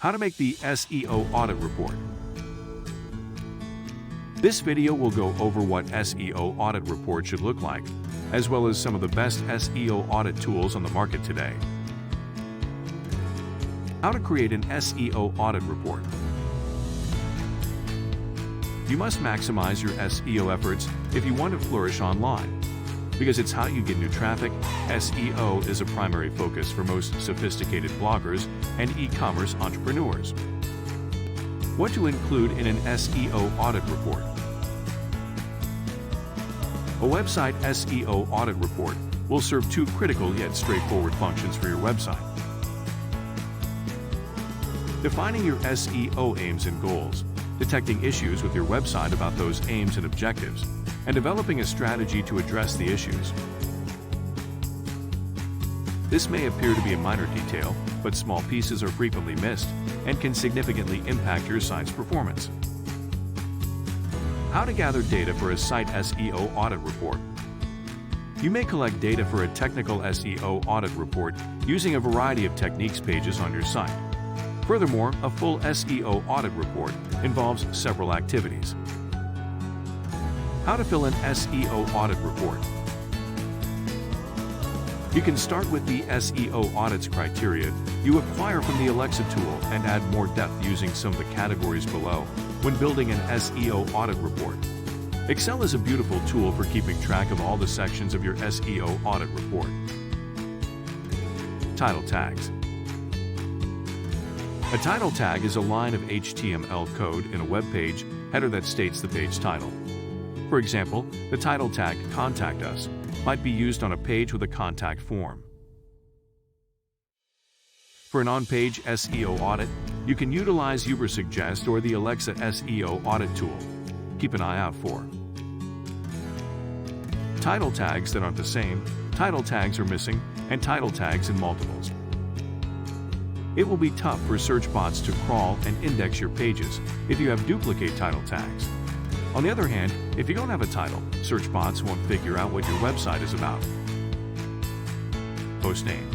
How to make the SEO audit report. This video will go over what SEO audit report should look like, as well as some of the best SEO audit tools on the market today. How to create an SEO audit report. You must maximize your SEO efforts if you want to flourish online. Because it's how you get new traffic, SEO is a primary focus for most sophisticated bloggers and e-commerce entrepreneurs. What to include in an SEO audit report. A website SEO audit report will serve two critical yet straightforward functions for your website. Defining your SEO aims and goals, detecting issues with your website about those aims and objectives, and developing a strategy to address the issues. This may appear to be a minor detail, but small pieces are frequently missed and can significantly impact your site's performance. How to gather data for a site SEO audit report. You may collect data for a technical SEO audit report using a variety of techniques pages on your site. Furthermore, a full SEO audit report involves several activities. How to fill an SEO audit report. You can start with the SEO audits criteria you acquire from the Alexa tool and add more depth using some of the categories below when building an SEO audit report. Excel is a beautiful tool for keeping track of all the sections of your SEO audit report. Title tags. A title tag is a line of HTML code in a web page header that states the page title. For example, the title tag "Contact Us" might be used on a page with a contact form. For an on-page SEO audit, you can utilize Ubersuggest or the Alexa SEO audit tool. Keep an eye out for title tags that aren't the same, title tags are missing, and title tags in multiples. It will be tough for search bots to crawl and index your pages if you have duplicate title tags. On the other hand, if you don't have a title, search bots won't figure out what your website is about. Host name.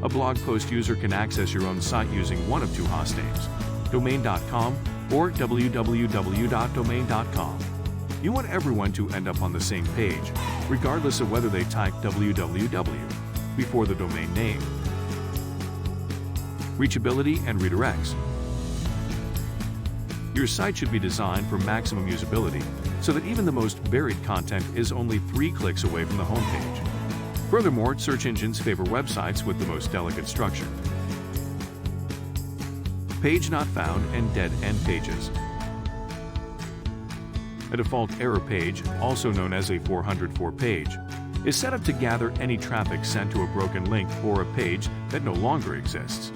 A blog post user can access your own site using one of two host names, domain.com or www.domain.com. You want everyone to end up on the same page, regardless of whether they type www before the domain name. Reachability and redirects. Your site should be designed for maximum usability so that even the most varied content is only 3 clicks away from the homepage. Furthermore, search engines favor websites with the most delicate structure. Page not found and dead end pages. A default error page, also known as a 404 page, is set up to gather any traffic sent to a broken link or a page that no longer exists.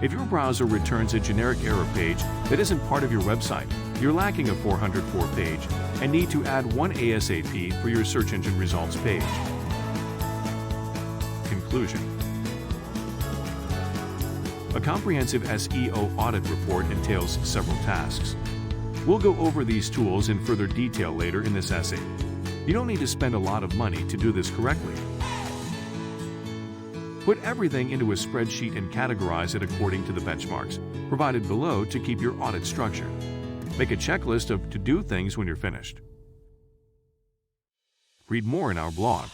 If your browser returns a generic error page that isn't part of your website, you're lacking a 404 page and need to add one ASAP for your search engine results page. Conclusion. A comprehensive SEO audit report entails several tasks. We'll go over these tools in further detail later in this essay. You don't need to spend a lot of money to do this correctly. Put everything into a spreadsheet and categorize it according to the benchmarks provided below to keep your audit structured. Make a checklist of to-do things when you're finished. Read more in our blog.